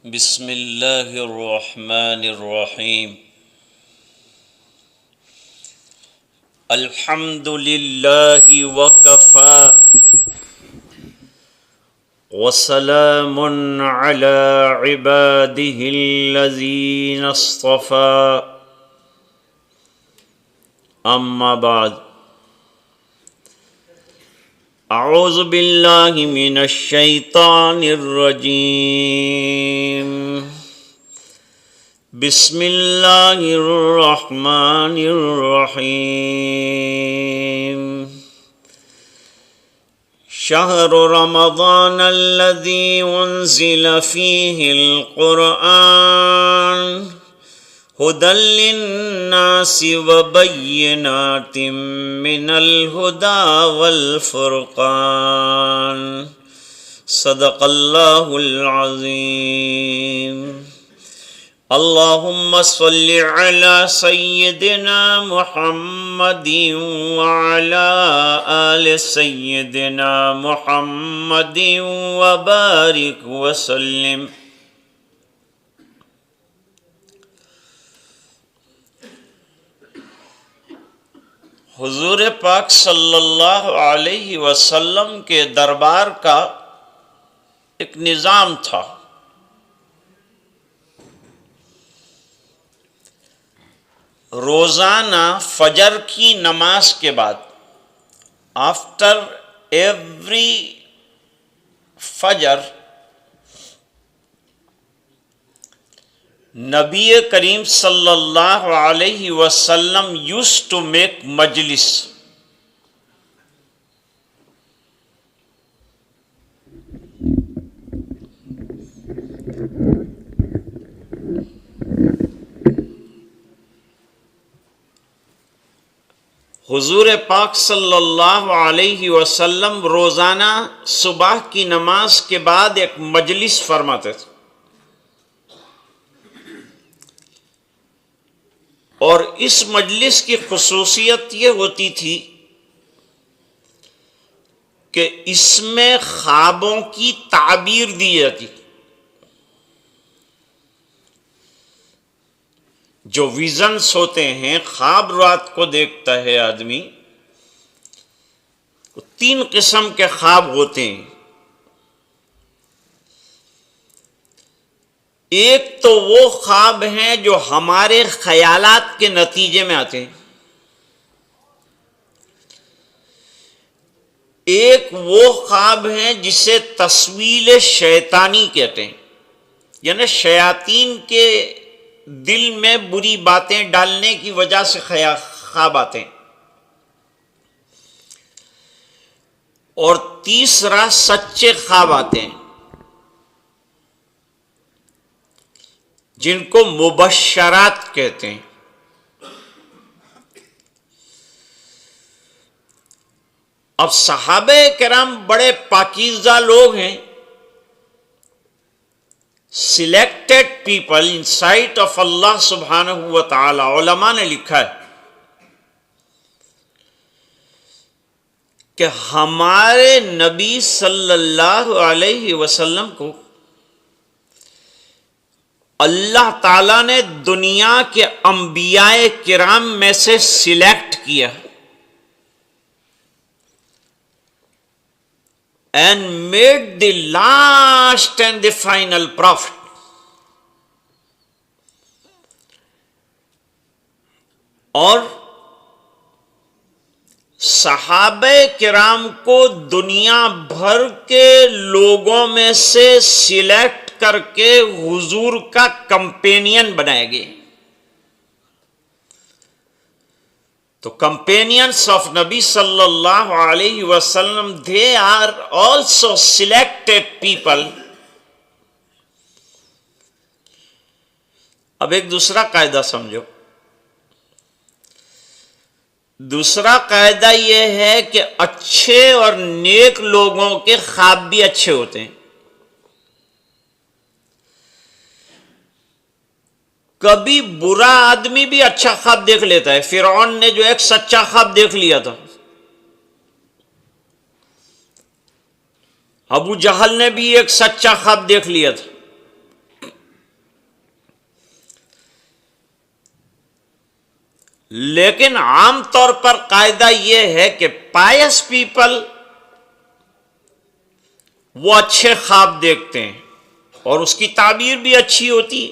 بسم اللہ الرحمن الرحیم الحمد للہ وکفی وسلام علی عباده الذین اصطفی اما بعد اعوذ باللہ من الشیطان الرجیم بسم اللہ الرحمن الرحیم شہر رمضان الذی انزل فیہ القرآن هدى للناس وبينات من الهدى والفرقان صدق الله العظيم اللهم صل على سيدنا محمد وعلى آل سيدنا محمد وبارك وسلم. حضور پاک صلی اللہ علیہ وسلم کے دربار کا ایک نظام تھا. روزانہ فجر کی نماز کے بعد آفٹر ایوری فجر نبی کریم صلی اللہ علیہ وسلم used to make مجلس. حضور پاک صلی اللہ علیہ وسلم روزانہ صبح کی نماز کے بعد ایک مجلس فرماتے تھے، اور اس مجلس کی خصوصیت یہ ہوتی تھی کہ اس میں خوابوں کی تعبیر دی جاتی. جو ویژنز ہوتے ہیں، خواب رات کو دیکھتا ہے آدمی، 3 قسم کے خواب ہوتے ہیں. ایک تو وہ خواب ہیں جو ہمارے خیالات کے نتیجے میں آتے ہیں. ایک وہ خواب ہیں جسے تسویل شیطانی کہتے ہیں، یعنی شیاطین کے دل میں بری باتیں ڈالنے کی وجہ سے خواب آتے ہیں. اور تیسرا سچے خواب آتے ہیں جن کو مبشرات کہتے ہیں. اب صحابہ کرام بڑے پاکیزہ لوگ ہیں، selected people in sight of اللہ سبحانہ و تعالی. علماء نے لکھا ہے کہ ہمارے نبی صلی اللہ علیہ وسلم کو اللہ تعالیٰ نے دنیا کے انبیاء کرام میں سے سلیکٹ کیا and made the last and the final prophet. اور صحابہ کرام کو دنیا بھر کے لوگوں میں سے سلیکٹ کر کے حضور کا کمپینین بنائے گئے. تو کمپینینس آف نبی صلی اللہ علیہ وسلم they are also selected people. اب ایک دوسرا قاعدہ سمجھو. دوسرا قاعدہ یہ ہے کہ اچھے اور نیک لوگوں کے خواب بھی اچھے ہوتے ہیں. کبھی برا آدمی بھی اچھا خواب دیکھ لیتا ہے. فرعون نے جو ایک سچا خواب دیکھ لیا تھا، ابو جہل نے بھی ایک سچا خواب دیکھ لیا تھا. لیکن عام طور پر قاعدہ یہ ہے کہ پائس پیپل وہ اچھے خواب دیکھتے ہیں اور اس کی تعبیر بھی اچھی ہوتی ہے.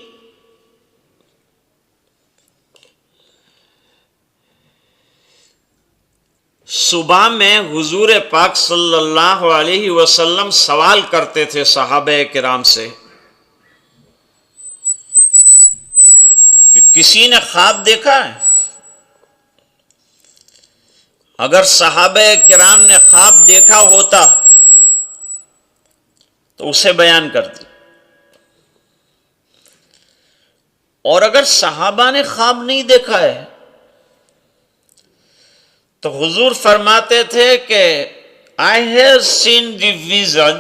صبح میں حضور پاک صلی اللہ علیہ وسلم سوال کرتے تھے صحابہ کرام سے کہ کسی نے خواب دیکھا ہے؟ اگر صحابہ کرام نے خواب دیکھا ہوتا تو اسے بیان کرتے، اور اگر صحابہ نے خواب نہیں دیکھا ہے تو حضور فرماتے تھے کہ I have seen the vision,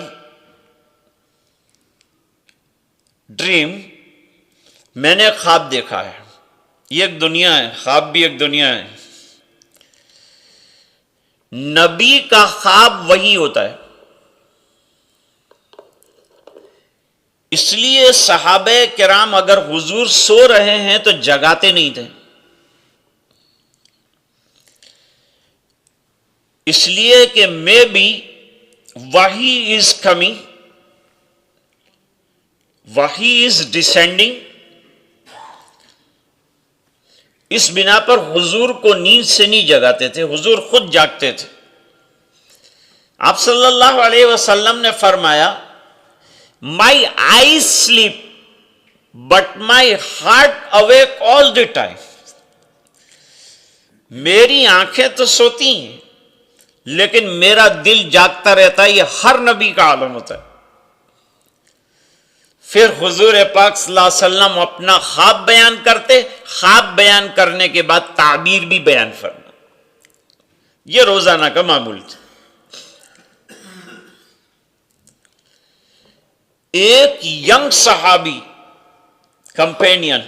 dream، میں نے خواب دیکھا ہے. یہ ایک دنیا ہے، خواب بھی ایک دنیا ہے. نبی کا خواب وہی ہوتا ہے. اس لیے صحابہ کرام اگر حضور سو رہے ہیں تو جگاتے نہیں تھے، اس لیے کہ میں بھی وحی از کمنگ، وحی از ڈسینڈنگ. اس بنا پر حضور کو نیند سے نہیں جگاتے تھے، حضور خود جاگتے تھے. آپ صلی اللہ علیہ وسلم نے فرمایا my eyes sleep but my heart awake all the time. میری آنکھیں تو سوتی ہیں لیکن میرا دل جاگتا رہتا ہے. یہ ہر نبی کا عالم ہوتا ہے. پھر حضور پاک صلی اللہ علیہ وسلم اپنا خواب بیان کرتے، خواب بیان کرنے کے بعد تعبیر بھی بیان فرما. یہ روزانہ کا معمول تھا. ایک ینگ صحابی کمپینین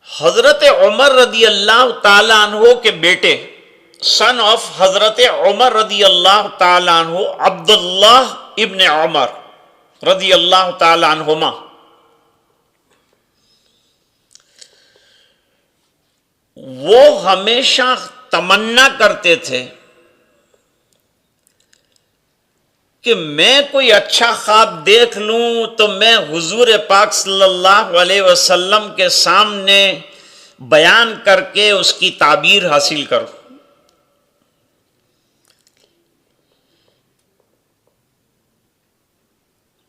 حضرت عمر رضی اللہ تعالی عنہ کے بیٹے، سن آف حضرت عمر رضی اللہ تعالی عنہ، عبداللہ ابن عمر رضی اللہ تعالی عنہما، وہ ہمیشہ تمنا کرتے تھے کہ میں کوئی اچھا خواب دیکھ لوں تو میں حضور پاک صلی اللہ علیہ وسلم کے سامنے بیان کر کے اس کی تعبیر حاصل کروں.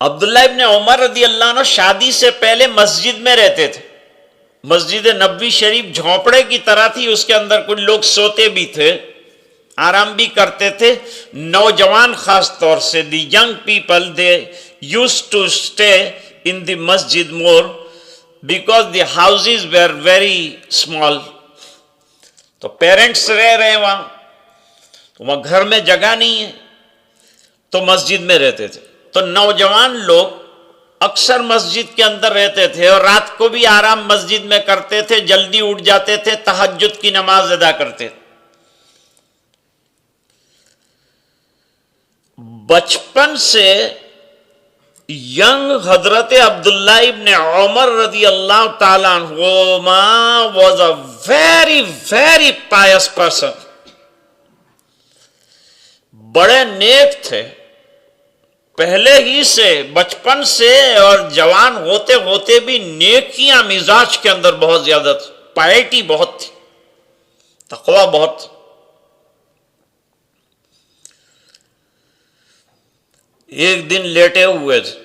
عبداللہ ابن عمر رضی اللہ عنہ شادی سے پہلے مسجد میں رہتے تھے. مسجد نبوی شریف جھونپڑے کی طرح تھی، اس کے اندر کچھ لوگ سوتے بھی تھے، آرام بھی کرتے تھے. نوجوان خاص طور سے the young people they used to stay in the masjid more because the houses were very small. تو پیرنٹس رہ رہے وہاں، تو وہاں گھر میں جگہ نہیں ہے تو مسجد میں رہتے تھے. تو نوجوان لوگ اکثر مسجد کے اندر رہتے تھے اور رات کو بھی آرام مسجد میں کرتے تھے، جلدی اٹھ جاتے تھے، تہجد کی نماز ادا کرتے تھے. بچپن سے ینگ حضرت عبداللہ ابن عمر رضی اللہ تعالیٰ عنہما was a very very pious person. بڑے نیک تھے پہلے ہی سے، بچپن سے، اور جوان ہوتے ہوتے بھی نیکیاں مزاج کے اندر بہت زیادہ تھی، پائٹی بہت تھی، تقوی بہت تھی. ایک دن لیٹے ہوئے تھے،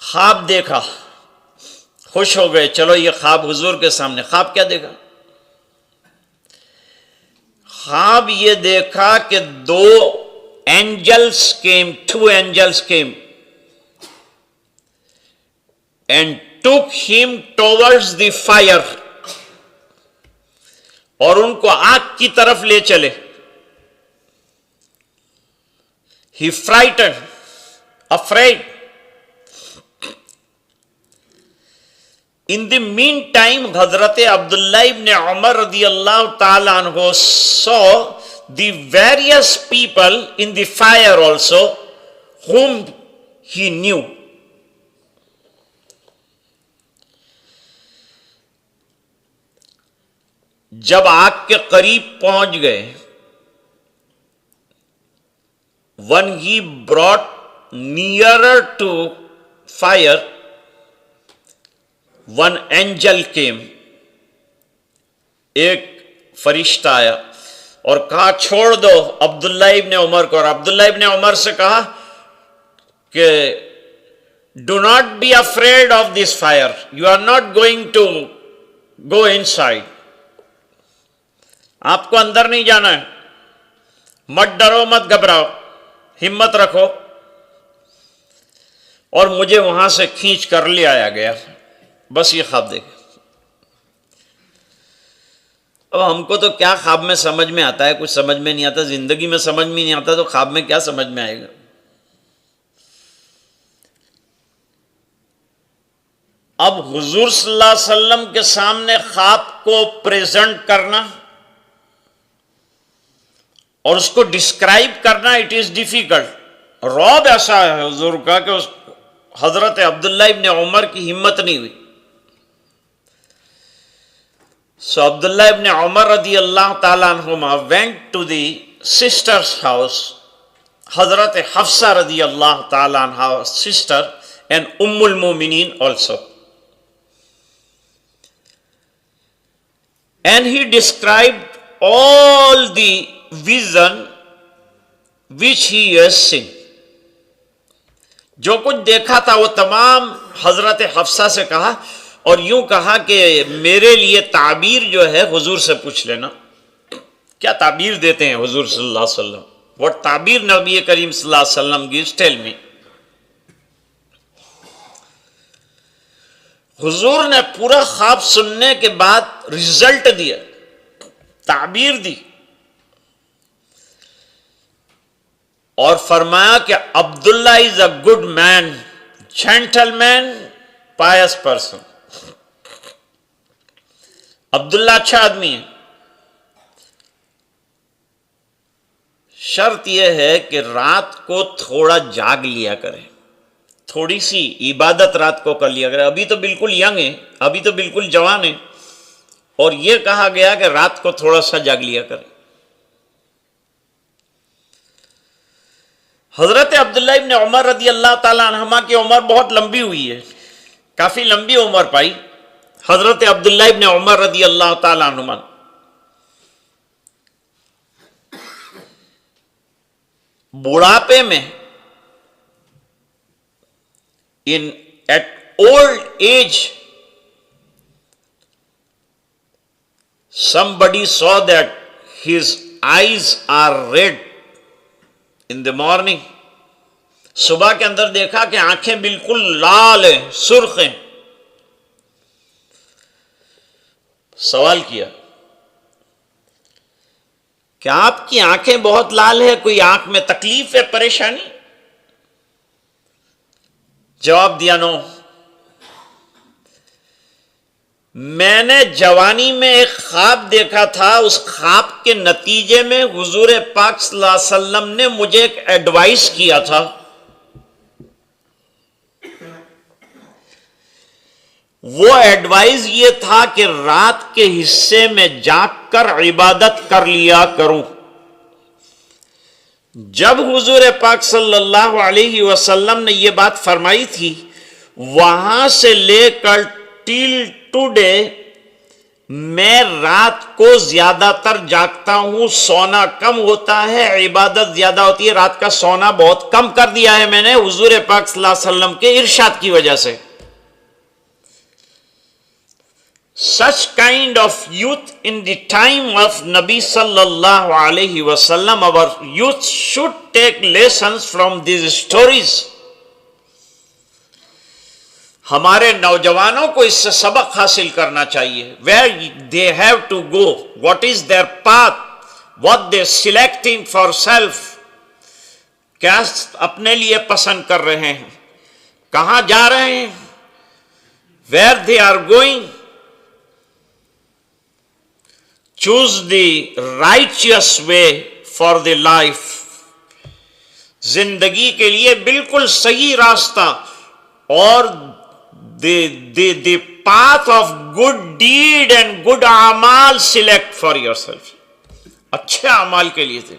خواب دیکھا، خوش ہو گئے، چلو یہ خواب حضور کے سامنے. خواب کیا دیکھا؟ خواب یہ دیکھا کہ دو angels came, two angels came and took him towards the fire, اور ان کو آگ کی طرف لے چلے. He frightened, afraid. In the meantime, حضرت عبداللہ ابن عمر رضی اللہ تعالیٰ عنہ saw the various people in the fire also whom he knew. جب آگ کے قریب پہنچ گئے, when he brought nearer to fire, one angel came, ایک فرشتہ آیا اور کہا چھوڑ دو عبداللہ ابن عمر کو, اور عبداللہ ابن عمر سے کہا کہ do not be afraid of this fire, you are not going to go inside, آپ کو اندر نہیں جانا ہے, مت ڈرو مت گھبراؤ, ہمت رکھو. اور مجھے وہاں سے کھینچ کر لے آیا گیا. بس یہ خواب دیکھیں. اب ہم کو تو کیا خواب میں سمجھ میں آتا ہے, کچھ سمجھ میں نہیں آتا, زندگی میں سمجھ میں نہیں آتا تو خواب میں کیا سمجھ میں آئے گا. اب حضور صلی اللہ علیہ وسلم کے سامنے خواب کو پریزنٹ کرنا اور اس کو ڈسکرائب کرنا, اٹ از ڈیفیکلٹ. رعب ایسا ہے حضور کا کہ حضرت عبداللہ ابن عمر کی ہمت نہیں ہوئی. So Abdullah ibn Umar radiyallahu ta'ala anhuma went to the sister's house, Hazrat Hafsa radiyallahu ta'ala anha sister and Ummul Mu'mineen also. And he described all the vision which he has seen. جو کچھ دیکھا تھا وہ تمام حضرت حفصہ سے کہا اور یوں کہا کہ میرے لیے تعبیر جو ہے حضور سے پوچھ لینا. کیا تعبیر دیتے ہیں حضور صلی اللہ علیہ وسلم؟ what تعبیر نبی کریم صلی اللہ علیہ وسلم gives, tell me. حضور نے پورا خواب سننے کے بعد رزلٹ دیا, تعبیر دی اور فرمایا کہ Abdullah is a good man, gentleman, pious person. Abdullah اچھا آدمی ہے. شرط یہ ہے کہ رات کو تھوڑا جاگ لیا کرے, تھوڑی سی عبادت رات کو کر لیا کرے. ابھی تو بالکل ینگ ہے, ابھی تو بالکل جوان ہے, اور یہ کہا گیا کہ رات کو تھوڑا سا جاگ لیا کرے. حضرت عبداللہ ابن عمر رضی اللہ تعالیٰ عنہما کی عمر بہت لمبی ہوئی ہے, کافی لمبی عمر پائی حضرت عبداللہ ابن عمر رضی اللہ تعالیٰ عنہما. بڑھاپے میں at old age somebody saw that his eyes are red in the morning. صبح کے اندر دیکھا کہ آنکھیں بالکل لال ہیں, سرخ ہیں. سوال کیا کیا آپ کی آنکھیں بہت لال ہے, کوئی آنکھ میں تکلیف ہے, پریشانی؟ جواب دیا نو. میں نے جوانی میں ایک خواب دیکھا تھا, اس خواب کے نتیجے میں حضور پاک صلی اللہ علیہ وسلم نے مجھے ایک ایڈوائس کیا تھا. وہ ایڈوائز یہ تھا کہ رات کے حصے میں جاگ کر عبادت کر لیا کروں. جب حضور پاک صلی اللہ علیہ وسلم نے یہ بات فرمائی تھی, وہاں سے لے کر ٹل ٹوڈے میں رات کو زیادہ تر جاگتا ہوں, سونا کم ہوتا ہے, عبادت زیادہ ہوتی ہے. رات کا سونا بہت کم کر دیا ہے میں نے حضور پاک صلی اللہ علیہ وسلم کے ارشاد کی وجہ سے. Such kind of youth in the time of Nabi sallallahu alayhi wasallam, our youth should take lessons from these stories. ہمارے نوجوانوں کو اس سے سبق حاصل کرنا چاہیے. Where they have to go, what is their path, what they selecting for self, کیا اپنے لیے پسند کر رہے ہیں, کہاں جا رہے ہیں, where they are going. Choose the righteous way for the life. زندگی کے لیے بالکل صحیح راستہ اور the path of good deed and good amal select for yourself. اچھے اعمال کے لیے تھے.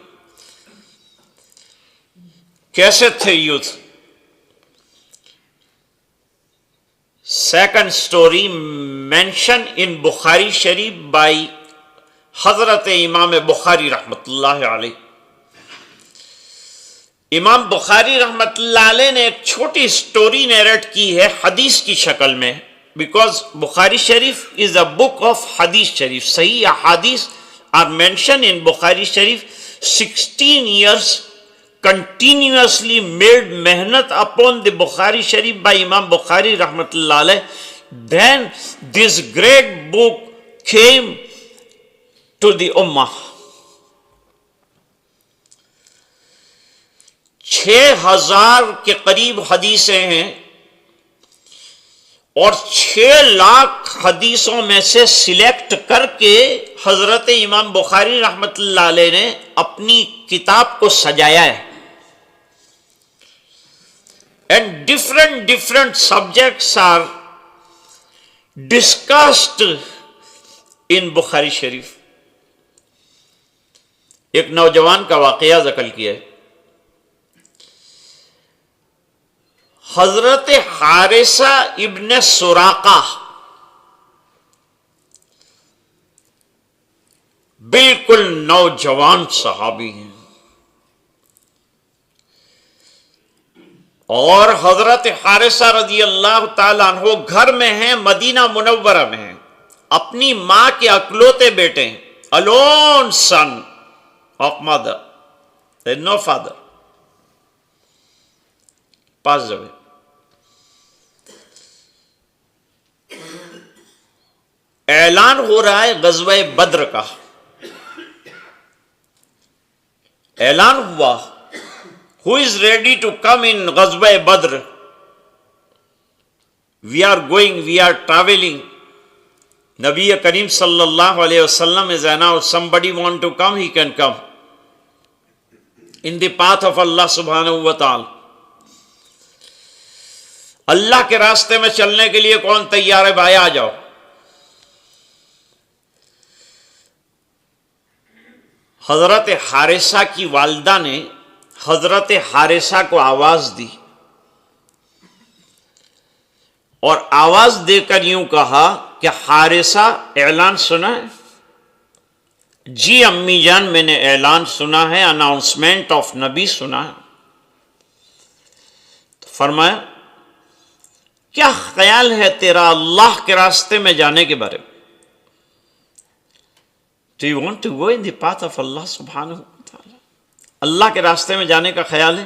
کیسے تھے youth? Second story mention in Bukhari Sharif by حضرت امام بخاری رحمت اللہ علیہ. امام بخاری رحمت اللہ علیہ نے ایک چھوٹی سٹوری نیریٹ کی ہے حدیث کی شکل میں، because Bukhari Sharif is a book of حدیث شریف. صحیح احادیث are mentioned in Bukhari Sharif. 16 years continuously made mehnat upon the Bukhari Sharif by Imam Bukhari rahmatullah alayh. Then this great book came to the ummah. 6,000 کے قریب حدیثیں ہیں اور 6 لاکھ حدیثوں میں سے سلیکٹ کر کے حضرت امام بخاری رحمت اللہ علیہ نے اپنی کتاب کو سجایا ہے. And different subjects are discussed in Bukhari Sharif. ایک نوجوان کا واقعہ ذکر کیا ہے. حضرت حارثہ ابن سراقہ بالکل نوجوان صحابی ہیں اور حضرت حارثہ رضی اللہ تعالیٰ عنہ گھر میں ہیں، مدینہ منورہ میں ہیں، اپنی ماں کے اکلوتے بیٹے ہیں. alone son of mother, there is no father, passed away. اعلان ہو رہا ہے غزوہ بدر کا. اعلان ہوا who is ready to come in غزوہ بدر. we are going, we are traveling. نبی کریم صلی اللہ علیہ وسلم is announced. somebody want to come, he can come in the path of Allah subhanahu wa ta'ala. اللہ کے راستے میں چلنے کے لیے کون تیار ہے؟ بھائی آ جاؤ. حضرت حارثہ کی والدہ نے حضرت حارثہ کو آواز دی اور آواز دے کر یوں کہا کہ حارثہ اعلان سنا ہے؟ جی امی جان میں نے اعلان سنا ہے، اناؤنسمنٹ آف نبی سنا ہے. تو فرمایا کیا خیال ہے تیرا اللہ کے راستے میں جانے کے بارے میں؟ Do you want to go in the path of Allah subhanahu wa ta'ala? اللہ کے راستے میں جانے کا خیال ہے؟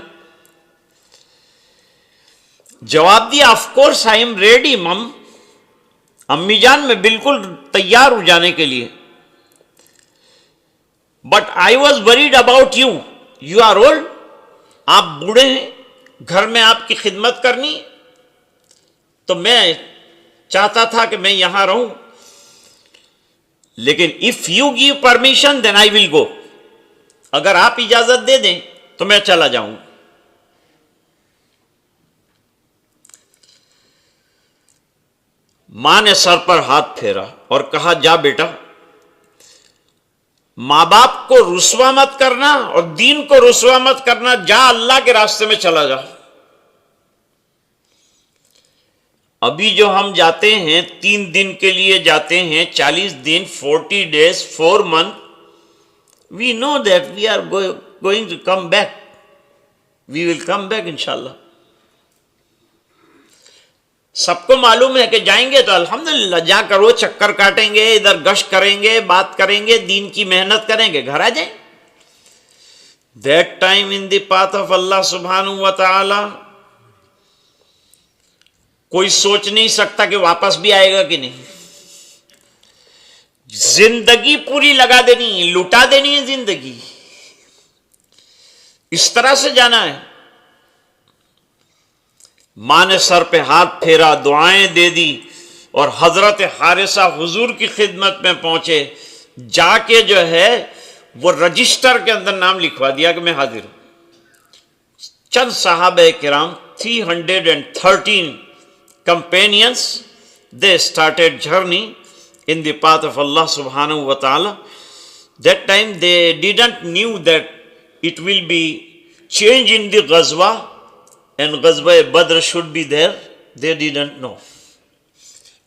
جواب دیا of course I am ready مم. امی جان میں بالکل تیار ہوں جانے کے لیے. But I was worried about you. You are old. آپ بوڑھے ہیں، گھر میں آپ کی خدمت کرنی، تو میں چاہتا تھا کہ میں یہاں رہوں. لیکن if you give permission then I will go. اگر آپ اجازت دے دیں تو میں چلا جاؤں. ماں نے سر پر ہاتھ پھیرا اور کہا جا بیٹا، ماں باپ کو رسوا مت کرنا اور دین کو رسوا مت کرنا، جا اللہ کے راستے میں چلا جا. ابھی جو ہم جاتے ہیں 3 دن کے لیے جاتے ہیں، 40 دن، 40 days, 4 months, we know that we are going to come back. We will come back inshallah. سب کو معلوم ہے کہ جائیں گے تو الحمدللہ جا کر وہ چکر کاٹیں گے، ادھر گشت کریں گے، بات کریں گے، دین کی محنت کریں گے، گھر آ جائیں. That time in the path of Allah subhanahu wa ta'ala کوئی سوچ نہیں سکتا کہ واپس بھی آئے گا کہ نہیں. زندگی پوری لگا دینی، لٹا دینی ہے زندگی، اس طرح سے جانا ہے. ماں نے سر پہ ہاتھ پھیرا، دعائیں دے دی اور حضرت حارثہ حضور کی خدمت میں پہنچے. جا کے جو ہے وہ رجسٹر کے اندر نام لکھوا دیا کہ میں حاضر ہوں. چند صحابہ کرام 313 companions, they started journey in the path of Allah subhanahu wa ta'ala. That time they didn't knew that it will be change in the Ghazwa and Ghazwa Badr should be there. They didn't know.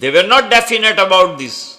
They were not definite about this.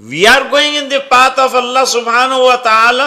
We are going in the path of Allah subhanahu wa ta'ala,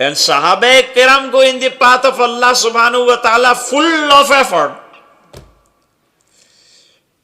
And Sahaba Kiram go in the path of Allah subhanahu wa ta'ala full of effort.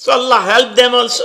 So Allah helped them also.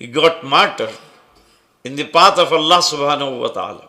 He got martyred in the path of Allah subhanahu wa ta'ala.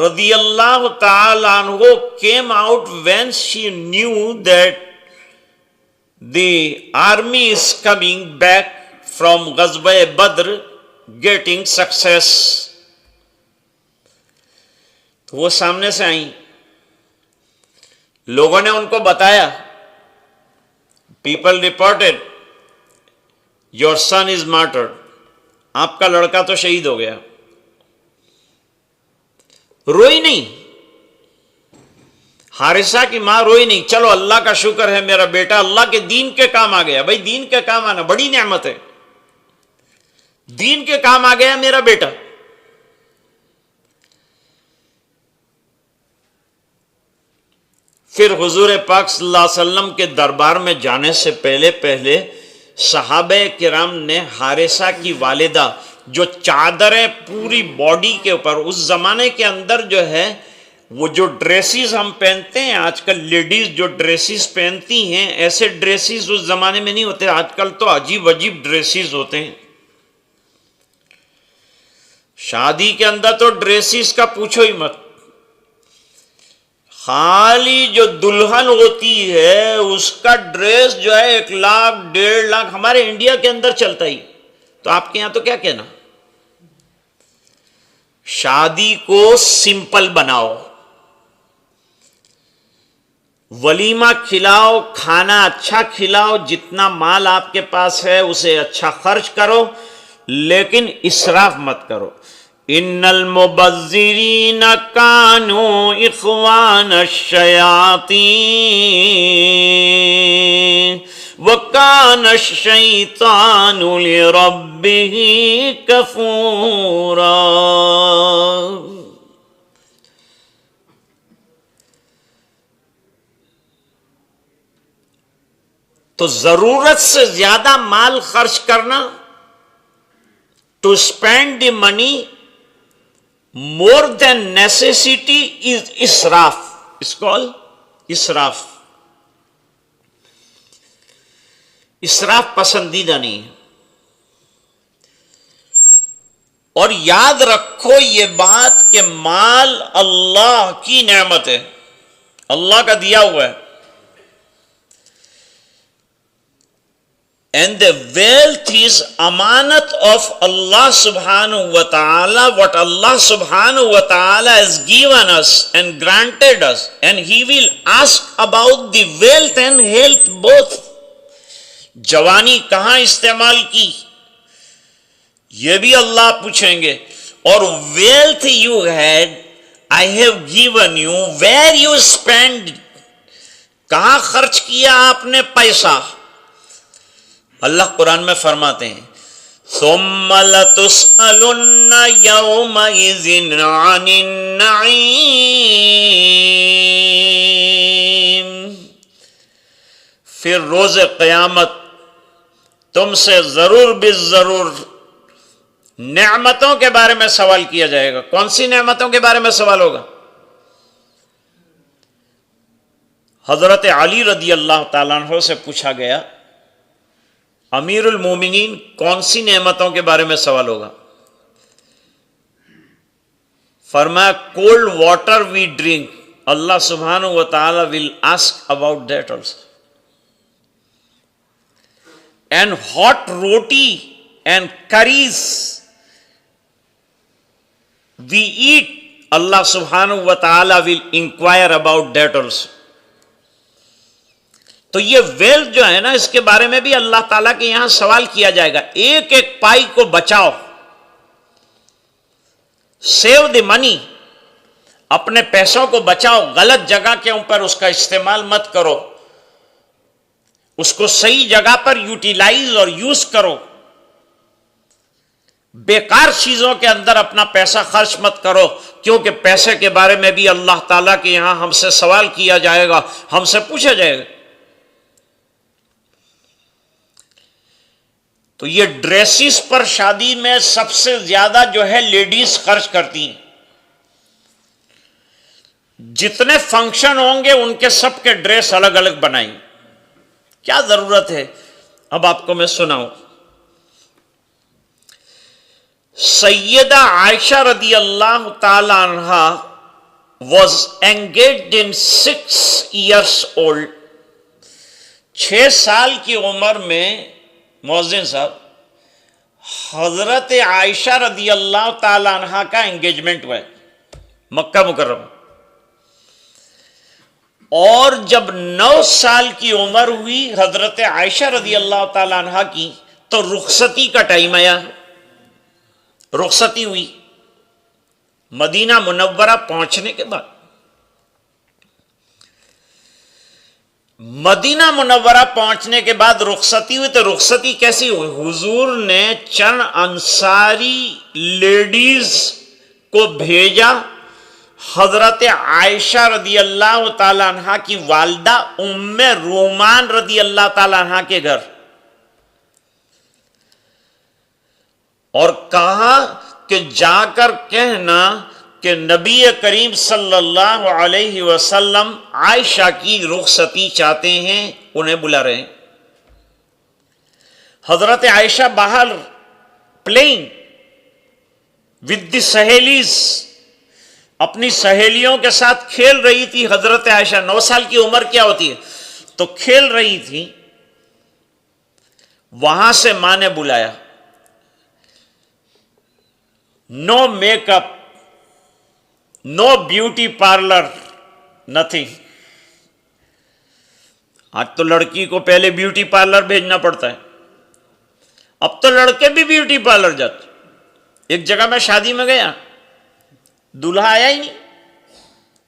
رضی اللہ تعالی عنہ came out when she knew that the army is coming back from غزوہ بدر getting success. تو وہ سامنے سے آئیں، لوگوں نے ان کو بتایا، people reported your son is martyred، آپ کا لڑکا تو شہید ہو گیا. روئی نہیں، حارثہ کی ماں روئی نہیں، چلو اللہ کا شکر ہے میرا بیٹا اللہ کے دین کے کام آ گیا. بھائی دین کے کام آنا بڑی نعمت ہے، دین کے کام آ گیا میرا بیٹا. پھر حضور پاک صلی اللہ علیہ وسلم کے دربار میں جانے سے پہلے صحابہ کرام نے حارثہ کی والدہ جو چادریں پوری باڈی کے اوپر، اس زمانے کے اندر جو ہے وہ جو ڈریسز ہم پہنتے ہیں آج کل، لیڈیز جو ڈریسز پہنتی ہیں ایسے ڈریسز اس زمانے میں نہیں ہوتے. آج کل تو عجیب عجیب ڈریسز ہوتے ہیں. شادی کے اندر تو ڈریسز کا پوچھو ہی مت، خالی جو دلہن ہوتی ہے اس کا ڈریس جو ہے 1 لاکھ 1.5 لاکھ ہمارے انڈیا کے اندر چلتا ہی. تو آپ کے یہاں تو کیا کہنا. شادی کو سمپل بناؤ، ولیمہ کھلاؤ، کھانا اچھا کھلاؤ، جتنا مال آپ کے پاس ہے اسے اچھا خرچ کرو، لیکن اسراف مت کرو. ان المبذرین کانوا اخوان الشیاطین وکان الشیطان لربہ کفورا. تو ضرورت سے زیادہ مال خرچ کرنا، to spend the money more than necessity is israf. It's called israf. اسراف پسندیدہ نہیں ہے. اور یاد رکھو یہ بات کہ مال اللہ کی نعمت ہے، اللہ کا دیا ہوا ہے. And the wealth is amanat of Allah subhanahu wa ta'ala, what Allah subhanahu wa ta'ala has given us and granted us, and He will ask about the wealth and health both. جوانی کہاں استعمال کی یہ بھی اللہ پوچھیں گے، اور wealth you had, I have given you, where you spend، کہاں خرچ کیا آپ نے پیسہ. اللہ قرآن میں فرماتے ہیں ثم لتسألن یومئذ عن النعیم، پھر روز قیامت تم سے ضرور بالضرور نعمتوں کے بارے میں سوال کیا جائے گا. کون سی نعمتوں کے بارے میں سوال ہوگا؟ حضرت علی رضی اللہ تعالیٰ عنہ سے پوچھا گیا امیر المومنین کون سی نعمتوں کے بارے میں سوال ہوگا؟ فرمایا کولڈ واٹر وی ڈرنک، اللہ سبحانہ و تعالی will ask about that also. And hot roti and curries we eat, اللہ سبحانہ و تعالی will inquire about that also. تو یہ ویلتھ جو ہے نا اس کے بارے میں بھی اللہ تعالیٰ کے یہاں سوال کیا جائے گا. ایک ایک پائی کو بچاؤ، سیو دی منی، اپنے پیسوں کو بچاؤ، غلط جگہ کے اوپر اس کا استعمال مت کرو، اس کو صحیح جگہ پر یوٹیلائز اور یوز کرو. بیکار چیزوں کے اندر اپنا پیسہ خرچ مت کرو، کیونکہ پیسے کے بارے میں بھی اللہ تعالیٰ کے یہاں ہم سے سوال کیا جائے گا، ہم سے پوچھا جائے گا. تو یہ ڈریسز پر شادی میں سب سے زیادہ جو ہے لیڈیز خرچ کرتی ہیں. جتنے فنکشن ہوں گے ان کے سب کے ڈریس الگ الگ بنائیں. کیا ضرورت ہے؟ اب آپ کو میں سناؤں. سیدہ عائشہ رضی اللہ تعالی عنہا was engaged in 6 years old. 6 سال کی عمر میں مؤذن صاحب حضرت عائشہ رضی اللہ تعالی عنہ کا انگیجمنٹ ہوا ہے مکہ مکرمہ. اور جب 9 سال کی عمر ہوئی حضرت عائشہ رضی اللہ تعالی عنہ کی تو رخصتی کا ٹائم آیا. رخصتی ہوئی مدینہ منورہ پہنچنے کے بعد. مدینہ منورہ پہنچنے کے بعد رخصتی ہوئی. تو رخصتی کیسی ہوئی؟ حضور نے چند انصاری لیڈیز کو بھیجا حضرت عائشہ رضی اللہ تعالی عنہ کی والدہ ام رومان رضی اللہ تعالی عنہ کے گھر، اور کہا کہ جا کر کہنا کہ نبی کریم صلی اللہ علیہ وسلم عائشہ کی رخصتی چاہتے ہیں، انہیں بلا رہے ہیں. حضرت عائشہ باہر پلینگ ود دی سہیلیز، اپنی سہیلیوں کے ساتھ کھیل رہی تھی. حضرت عائشہ 9 سال کی عمر کیا ہوتی ہے تو کھیل رہی تھی. وہاں سے ماں نے بلایا. نو میک اپ، نو بیوٹی پارلر، نتھنگ. آج تو لڑکی کو پہلے بیوٹی پارلر بھیجنا پڑتا ہے، اب تو لڑکے بھی بیوٹی پارلر جاتے. ایک جگہ میں شادی میں گیا، دولہا آیا ہی نہیں.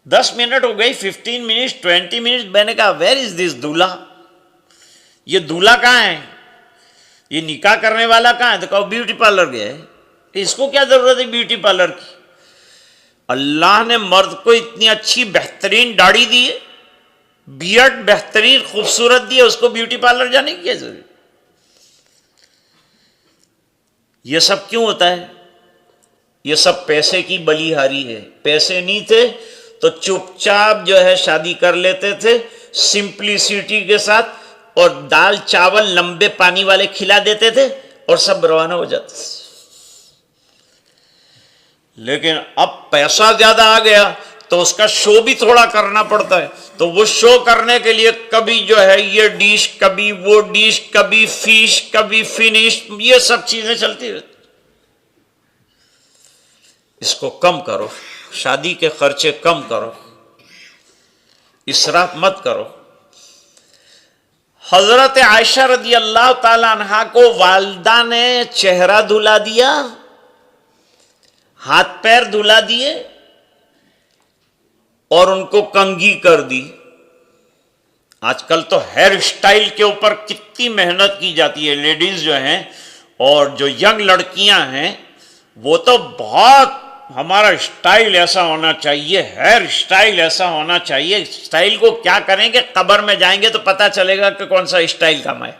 10 منٹ ہو گئی، 15 منٹ 20 منٹ. میں نے کہا ویئر از دس دولہا؟ یہ دولہا کہاں ہے؟ یہ نکاح کرنے والا کہاں ہے؟ تو کہا بیوٹی پارلر گیا ہے. اس کو کیا ضرورت ہے بیوٹی پارلر کی؟ اللہ نے مرد کو اتنی اچھی بہترین داڑھی دی ہے، بیئرڈ بہترین خوبصورت دی ہے، اس کو بیوٹی پارلر جانے کی کیا ضرورت؟ یہ سب کیوں ہوتا ہے؟ یہ سب پیسے کی بلیہاری ہے. پیسے نہیں تھے تو چپ چاپ جو ہے شادی کر لیتے تھے سمپلیسٹی کے ساتھ، اور دال چاول لمبے پانی والے کھلا دیتے تھے اور سب روانہ ہو جاتے تھے. لیکن اب پیسہ زیادہ آ گیا تو اس کا شو بھی تھوڑا کرنا پڑتا ہے. تو وہ شو کرنے کے لیے کبھی جو ہے یہ ڈش، کبھی وہ ڈش، کبھی فش، کبھی فنش، یہ سب چیزیں چلتی رہتی. اس کو کم کرو، شادی کے خرچے کم کرو، اسراف مت کرو. حضرت عائشہ رضی اللہ تعالی عنہا کو والدہ نے چہرہ دھلا دیا، ہاتھ پیر دھلا دیے، اور ان کو کنگھی کر دی. آج کل تو ہیئر اسٹائل کے اوپر کتنی محنت کی جاتی ہے. لیڈیز جو ہیں اور جو ینگ لڑکیاں ہیں وہ تو بہت ہمارا اسٹائل ایسا ہونا چاہیے، ہیئر اسٹائل ایسا ہونا چاہیے. اسٹائل کو کیا کریں گے؟ قبر میں جائیں گے تو پتہ چلے گا کہ کون سا اسٹائل کام ہے.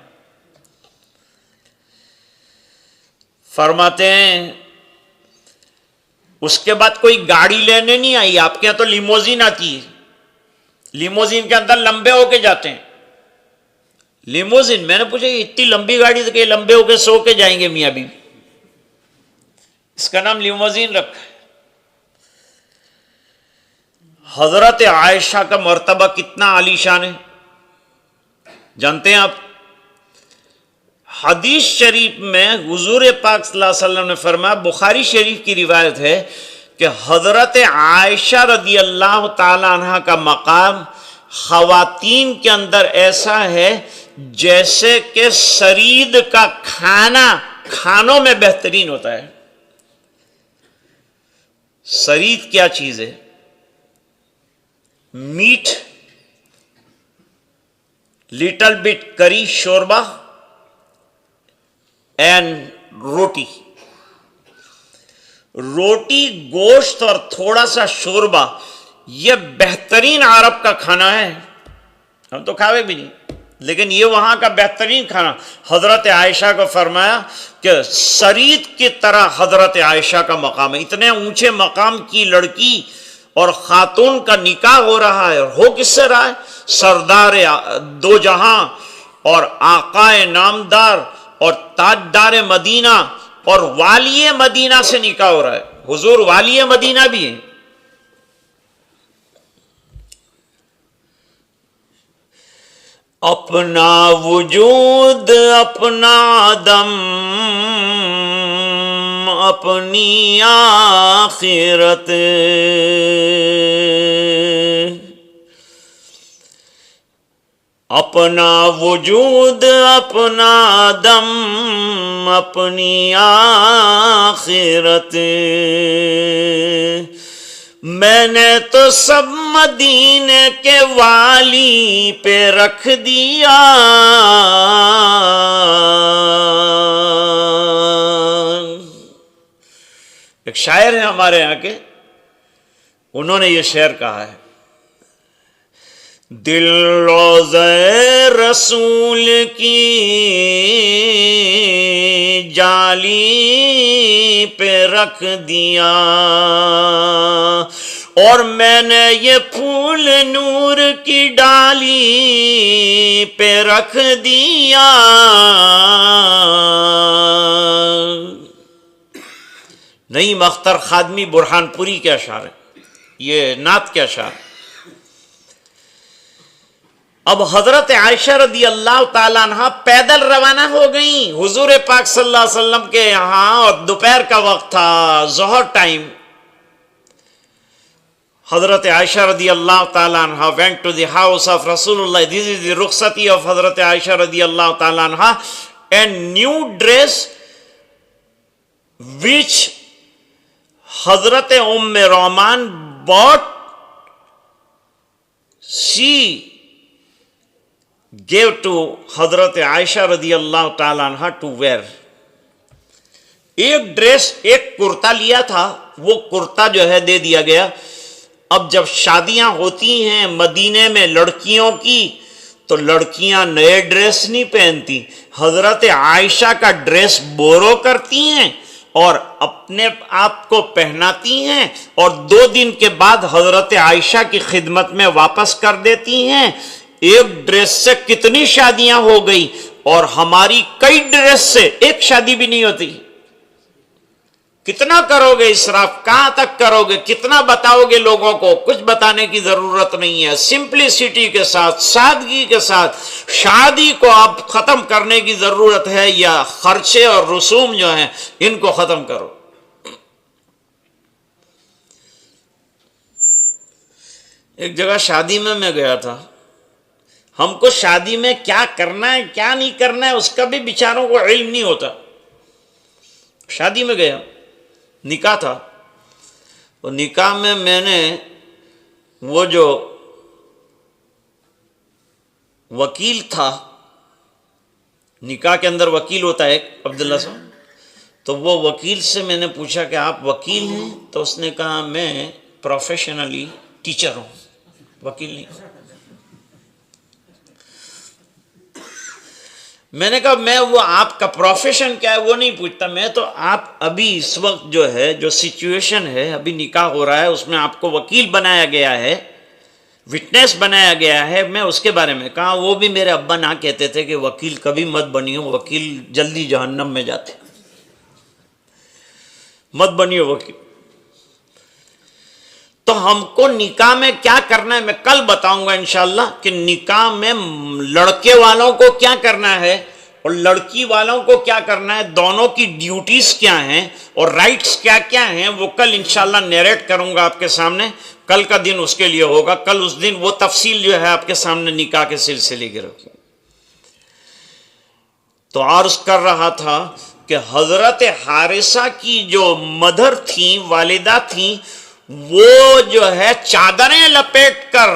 فرماتے ہیں اس کے بعد کوئی گاڑی لینے نہیں آئی. آپ کے یہاں تو لیموزین آتی ہے، لیموزین کے اندر لمبے ہو کے جاتے ہیں. لیموزین، میں نے پوچھا اتنی لمبی گاڑی تو کہ لمبے ہو کے سو کے جائیں گے میاں بیوی، اس کا نام لیموزین رکھا ہے. حضرت عائشہ کا مرتبہ کتنا عالی شان ہے جانتے ہیں آپ؟ حدیث شریف میں حضور پاک صلی اللہ علیہ وسلم نے فرمایا، بخاری شریف کی روایت ہے کہ حضرت عائشہ رضی اللہ تعالی عنہ کا مقام خواتین کے اندر ایسا ہے جیسے کہ سرید کا کھانا کھانوں میں بہترین ہوتا ہے. سرید کیا چیز ہے؟ میٹ، لٹل بٹ کری، شوربہ اینڈ روٹی. روٹی، گوشت اور تھوڑا سا شوربہ، یہ بہترین عرب کا کھانا ہے. ہم تو کھاوے بھی نہیں، لیکن یہ وہاں کا بہترین کھانا. حضرت عائشہ کو فرمایا کہ سرید کی طرح حضرت عائشہ کا مقام ہے. اتنے اونچے مقام کی لڑکی اور خاتون کا نکاح ہو رہا ہے، اور ہو کس سے رہا ہے؟ سردار دو جہاں اور آقائے نامدار اور تاجدار مدینہ اور والی مدینہ سے نکاح ہو رہا ہے. حضور والی مدینہ بھی ہیں. اپنا وجود اپنا دم اپنی آخرت، اپنا وجود اپنا دم اپنی آخرت، میں نے تو سب مدینے کے والی پہ رکھ دیا، ایک شاعر ہے ہمارے یہاں کے، انہوں نے یہ شعر کہا ہے، دل روضہ رسول کی جالی پہ رکھ دیا، اور میں نے یہ پھول نور کی ڈالی پہ رکھ دیا۔ نعیم اختر خادمی برہان پوری کے اشعار ہے، یہ نعت کے اشعار۔ اب حضرت عائشہ رضی اللہ تعالیٰ عنہ پیدل روانہ ہو گئیں حضور پاک صلی اللہ علیہ وسلم کے یہاں، اور دوپہر کا وقت تھا، ظہر ٹائم۔ حضرت عائشہ رضی اللہ تعالیٰ عنہ went to the house of Rasulullah. This is the رخصتی of حضرت عائشہ رضی اللہ تعالیٰ عنہ. A new dress which حضرت رومان bought, she gave to حضرت عائشہ رضی اللہ تعالیٰ عنہ to wear. ایک ڈریس، ایک کرتا لیا تھا، وہ کرتا جو ہے دے دیا گیا۔ اب جب شادیاں ہوتی ہیں مدینے میں لڑکیوں کی، تو لڑکیاں نئے ڈریس نہیں پہنتی، حضرت عائشہ کا ڈریس بورو کرتی ہیں اور اپنے آپ کو پہناتی ہیں، اور 2 دن کے بعد حضرت عائشہ کی خدمت میں واپس کر دیتی ہیں۔ ایک ڈریس سے کتنی شادیاں ہو گئی، اور ہماری کئی ڈریس سے ایک شادی بھی نہیں ہوتی۔ کتنا کرو گے اسراف، کہاں تک کرو گے، کتنا بتاؤ گے لوگوں کو؟ کچھ بتانے کی ضرورت نہیں ہے۔ سمپلیسٹی کے ساتھ، سادگی کے ساتھ شادی کو آپ ختم کرنے کی ضرورت ہے، یا خرچے اور رسوم جو ہیں ان کو ختم کرو۔ ایک جگہ شادی میں گیا تھا، ہم کو شادی میں کیا کرنا ہے کیا نہیں کرنا ہے اس کا بھی بیچاروں کو علم نہیں ہوتا۔ شادی میں گیا، نکاح تھا، اور نکاح میں میں نے وہ جو وکیل تھا، نکاح کے اندر وکیل ہوتا ہے عبداللہ صاحب، تو وہ وکیل سے میں نے پوچھا کہ آپ وکیل ہیں؟ تو اس نے کہا میں پروفیشنلی ٹیچر ہوں، وکیل نہیں۔ میں نے کہا میں وہ آپ کا پروفیشن کیا ہے وہ نہیں پوچھتا، میں تو آپ ابھی اس وقت جو ہے جو سچویشن ہے، ابھی نکاح ہو رہا ہے، اس میں آپ کو وکیل بنایا گیا ہے، وٹنس بنایا گیا ہے، میں اس کے بارے میں کہا۔ وہ بھی میرے ابا نہ کہتے تھے کہ وکیل کبھی مت بنیو، وکیل جلدی جہنم میں جاتے، مت بنیو وکیل۔ تو ہم کو نکاح میں کیا کرنا ہے میں کل بتاؤں گا انشاءاللہ، کہ نکاح میں لڑکے والوں کو کیا کرنا ہے اور لڑکی والوں کو کیا کرنا ہے، دونوں کی ڈیوٹیز کیا ہیں اور رائٹس کیا کیا ہیں، وہ کل انشاءاللہ نیریٹ کروں گا آپ کے سامنے۔ کل کا دن اس کے لیے ہوگا، کل اس دن وہ تفصیل جو ہے آپ کے سامنے نکاح کے سلسلے کی رکھوں۔ تو عرض کر رہا تھا کہ حضرت حارثہ کی جو مدر تھیں، والدہ تھیں، وہ جو ہے چادریں لپیٹ کر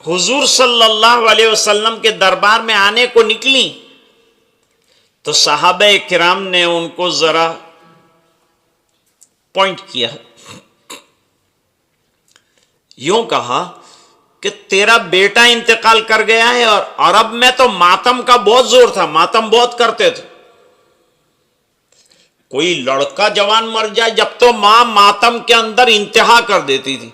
حضور صلی اللہ علیہ وسلم کے دربار میں آنے کو نکلی، تو صحابہ کرام نے ان کو ذرا پوائنٹ کیا، یوں کہا کہ تیرا بیٹا انتقال کر گیا ہے، اور عرب میں تو ماتم کا بہت زور تھا، ماتم بہت کرتے تھے۔ کوئی لڑکا جوان مر جائے جب تو ماں ماتم کے اندر انتہا کر دیتی تھی،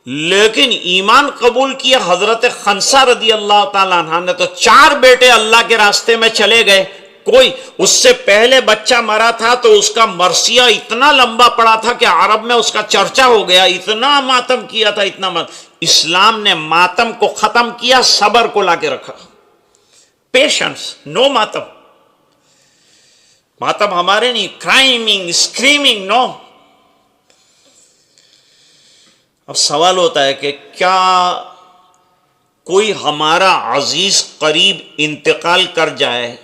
لیکن ایمان قبول کیا حضرت خنسہ رضی اللہ تعالیٰ عنہ نے تو 4 بیٹے اللہ کے راستے میں چلے گئے۔ کوئی اس سے پہلے بچہ مرا تھا تو اس کا مرثیہ اتنا لمبا پڑا تھا کہ عرب میں اس کا چرچا ہو گیا، اتنا ماتم کیا تھا، اتنا ماتم۔ اسلام نے ماتم کو ختم کیا، صبر کو لا کے رکھا۔ پیشنس, نو ماتم. ماتم ہمارے نہیں, کرائمنگ, اسکریمنگ, نو. اب سوال ہوتا ہے کہ کیا کوئی ہمارا عزیز قریب انتقال کر جائے,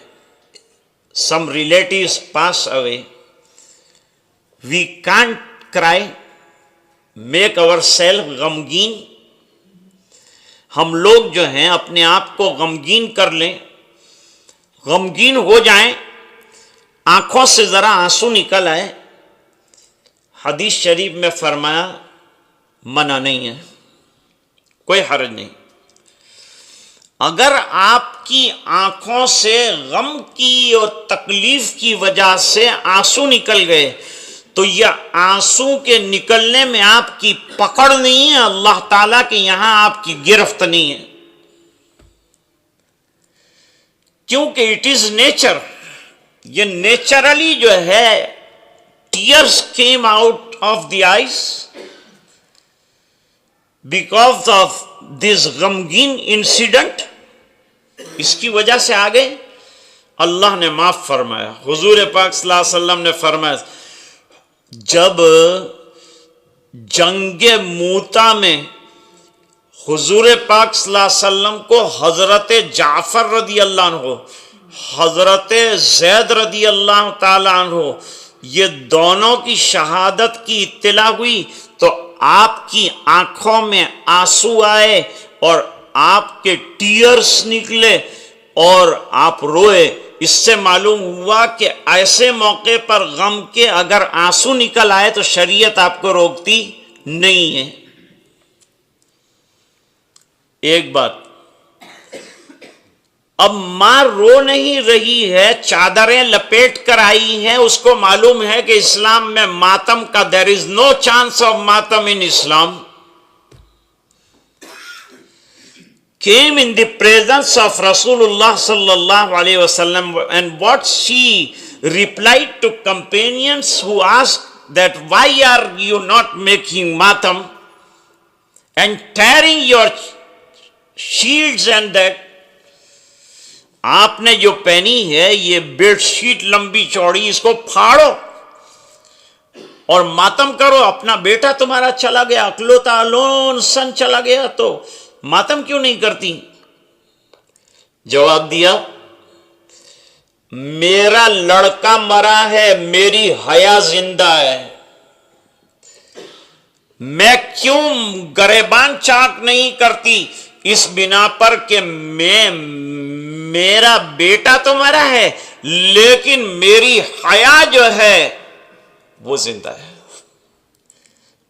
some relatives pass away, we can't cry, make ourselves غمگین. ہم لوگ جو ہیں اپنے آپ کو غمگین کر لیں, غمگین ہو جائیں, آنکھوں سے ذرا آنسو نکل آئے. حدیث شریف میں فرمایا منع نہیں ہے, کوئی حرج نہیں. اگر آپ کی آنکھوں سے غم کی اور تکلیف کی وجہ سے آنسو نکل گئے تو یہ آنسو کے نکلنے میں آپ کی پکڑ نہیں ہے, اللہ تعالیٰ کے یہاں آپ کی گرفت نہیں ہے, کیونکہ اٹ از نیچر. یہ نیچرلی جو ہے tears came out of the eyes because of this غمگین انسیڈنٹ. اس کی وجہ سے آگے اللہ نے معاف فرمایا. حضور پاک صلی اللہ علیہ وسلم نے فرمایا جب جنگ موتا میں حضور پاک صلی اللہ علیہ وسلم کو حضرت جعفر رضی اللہ عنہ, حضرت زید رضی اللہ تعالی عنہ, یہ دونوں کی شہادت کی اطلاع ہوئی تو آپ کی آنکھوں میں آنسو آئے اور آپ کے ٹیئرز نکلے اور آپ روئے. اس سے معلوم ہوا کہ ایسے موقع پر غم کے اگر آنسو نکل آئے تو شریعت آپ کو روکتی نہیں ہے. ایک بات, اب ماں رو نہیں رہی ہے, چادریں لپیٹ کر آئی ہیں, اس کو معلوم ہے کہ اسلام میں ماتم کا there is no chance of ماتم in Islam. Came in the presence of Rasulullah sallallahu alayhi wasallam, and what she replied to companions who asked that why are you not making matam and tearing your shields and that. آپ نے جو پہنی ہے یہ bed sheet لمبی چوڑی, اس کو پھاڑو اور ماتم کرو. اپنا بیٹا تمہارا چلا گیا, اکلوتا لون سن چلا گیا, تو ماتم کیوں نہیں کرتی؟ جواب دیا میرا لڑکا مرا ہے, میری حیا زندہ ہے, میں کیوں گریبان چاک نہیں کرتی؟ اس بنا پر کہ میرا بیٹا تو مرا ہے لیکن میری حیا جو ہے وہ زندہ ہے.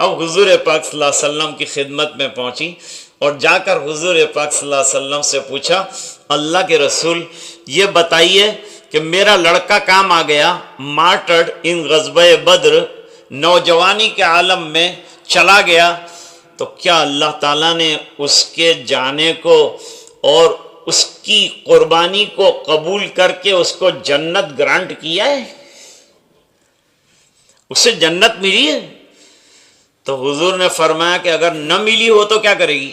اب حضور پاک صلی اللہ علیہ وسلم کی خدمت میں پہنچی اور جا کر حضور پاک صلی اللہ علیہ وسلم سے پوچھا اللہ کے رسول یہ بتائیے کہ میرا لڑکا کام آ گیا, مارٹرڈ ان غزوہ بدر, نوجوانی کے عالم میں چلا گیا, تو کیا اللہ تعالیٰ نے اس کے جانے کو اور اس کی قربانی کو قبول کر کے اس کو جنت گرانٹ کیا ہے؟ اسے جنت ملی ہے؟ تو حضور نے فرمایا کہ اگر نہ ملی ہو تو کیا کرے گی؟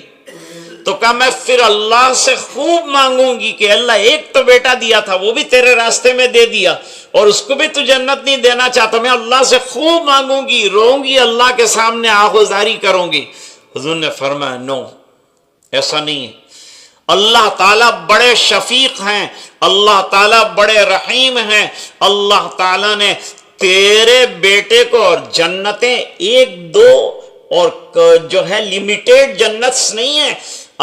تو کہا میں پھر اللہ سے خوب مانگوں گی کہ اللہ ایک تو بیٹا دیا تھا وہ بھی تیرے راستے میں دے دیا اور اس کو بھی تو جنت نہیں دینا چاہتا, میں اللہ سے خوب مانگوں گی, روؤں گی, اللہ کے سامنے آہوزاری کروں گی. حضور نے فرمایا نو, ایسا نہیں ہے. اللہ تعالیٰ بڑے شفیق ہیں, اللہ تعالیٰ بڑے رحیم ہیں, اللہ تعالیٰ نے تیرے بیٹے کو اور جنتیں ایک دو اور جو ہے لمیٹیڈ جنت نہیں ہیں,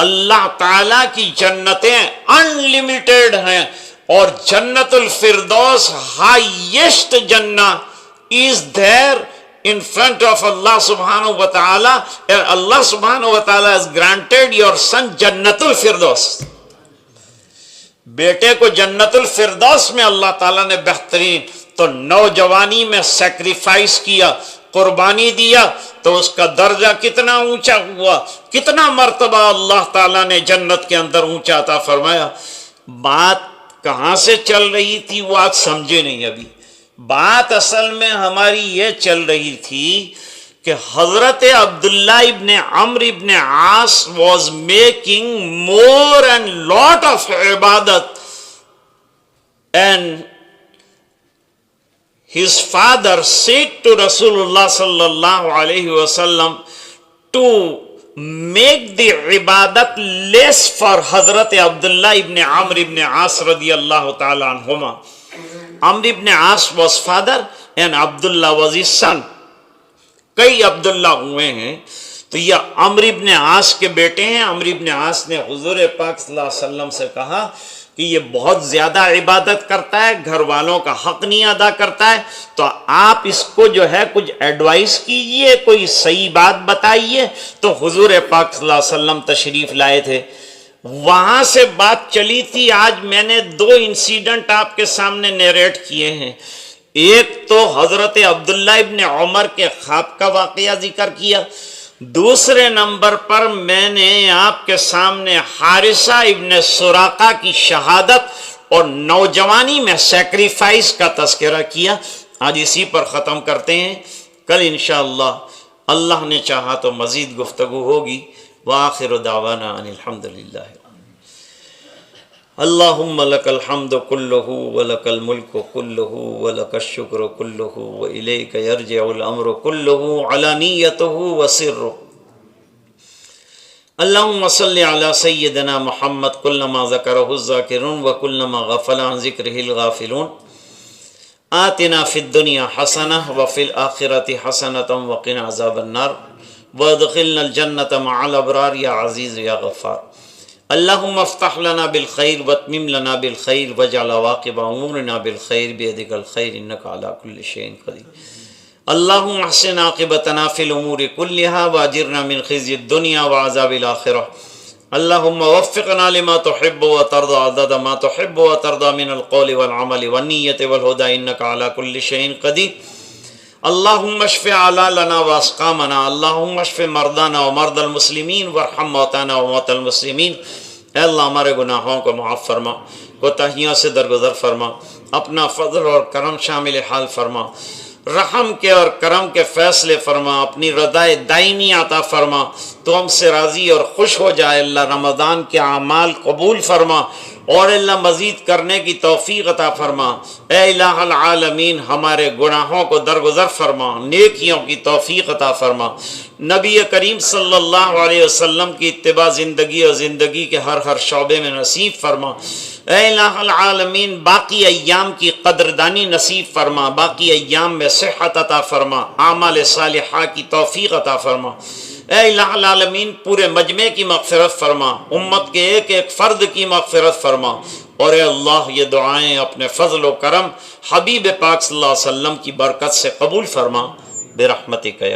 اللہ تعالیٰ کی جنتیں انلمیٹیڈ ہیں, اور جنت الفردوس ہائیسٹ جنہ is there in front of Allah subhanahu wa ta'ala, and Allah subhanahu wa ta'ala has granted your son Jannatul Firdaus. بیٹے کو جنت الفردوس میں اللہ تعالیٰ نے بہترین, تو نوجوانی میں سیکریفائس کیا, قربانی دیا, تو اس کا درجہ کتنا اونچا ہوا, کتنا مرتبہ اللہ تعالیٰ نے جنت کے اندر اونچا عطا فرمایا. بات کہاں سے چل رہی تھی وہ آپ سمجھے نہیں. ابھی بات اصل میں ہماری یہ چل رہی تھی کہ حضرت عبداللہ ابن عمرو ابن عاص was making more and lot of عبادت, And his father said to Rasulullah sallallahu alayhi wasallam to make the ibadat less for Hazrat Abdullah ibn Amr ibn As radiyallahu ta'ala anhuma. Amr ibn As was father and Abdullah was his son. کئی عبداللہ ہوئے ہیں تو یہ عمرو ابن عاص کے بیٹے ہیں. عمرو ابن عاص نے حضور پاک صلی اللہ علیہ وسلم سے کہا کہ یہ بہت زیادہ عبادت کرتا ہے, گھر والوں کا حق نہیں ادا کرتا ہے, تو آپ اس کو جو ہے کچھ ایڈوائس کیجئے, کوئی صحیح بات بتائیے. تو حضور پاک صلی اللہ علیہ وسلم تشریف لائے تھے. وہاں سے بات چلی تھی. آج میں نے 2 انسیڈنٹ آپ کے سامنے نیریٹ کیے ہیں. ایک تو حضرت عبداللہ ابن عمر کے خواب کا واقعہ ذکر کیا, دوسرے نمبر پر میں نے آپ کے سامنے حارثہ ابن سراقہ کی شہادت اور نوجوانی میں سیکریفائس کا تذکرہ کیا. آج اسی پر ختم کرتے ہیں. کل انشاءاللہ اللہ نے چاہا تو مزید گفتگو ہوگی. وآخر دعوانا ان الحمدللہ. اللہم لک الحمد کلہ ولک الملک کلہ ولک الشکر کلہ والیک یرجع الامر کلہ علانیتہ وسرہ. اللہم صلی علی سیدنا محمد کلما ذکرہ الذاکرون وکلما غفل عن ذکرہ الغافلون. آتنا فی الدنیا حسنہ وفی الآخرۃ حسنۃ وقنا عذاب النار وادخلنا الجنۃ مع الابرار یا عزیز یا غفار. اللہم افتح لنا بالخیر واتمم لنا بالخیر واجعل عواقب امورنا بالخیر بیدک الخیر انک علی کل شیء قدیر. اللہم احسن عاقبتنا فی الامور کلہا واجرنا من خزی الدنیا وعذاب الآخرہ. اللہم وفقنا لما تحب وترضى عدد ما تحب وترضى من القول والعمل والنیت والہدى انک علی کل شیء قدیر. اللہم اشف علالنا واسقامنا. اللہم اشف مردانا ومرضى المسلمین وارحم موتانا وموتى المسلمین. اے اللہ ہمارے گناہوں کو معاف فرما, کوتاہیوں سے درگزر فرما, اپنا فضل اور کرم شامل حال فرما, رحم کے اور کرم کے فیصلے فرما, اپنی رضائے دائمی عطا فرما. تو ہم سے راضی اور خوش ہو جائے. اللہ رمضان کے اعمال قبول فرما اور اللہ مزید کرنے کی توفیق عطا فرما. اے الہ العالمین ہمارے گناہوں کو درگزر فرما, نیکیوں کی توفیق عطا فرما. نبی کریم صلی اللہ علیہ وسلم کی اتباع زندگی اور زندگی کے ہر شعبے میں نصیب فرما. اے الہ العالمین باقی ایام کی قدردانی نصیب فرما, باقی ایام میں صحت عطا فرما, اعمال صالحہ کی توفیق عطا فرما. اے الہ العالمین پورے مجمع کی مغفرت فرما, امت کے ایک ایک فرد کی مغفرت فرما. اور اے اللہ یہ دعائیں اپنے فضل و کرم حبیب پاک صلی اللہ علیہ وسلم کی برکت سے قبول فرما برحمتک یا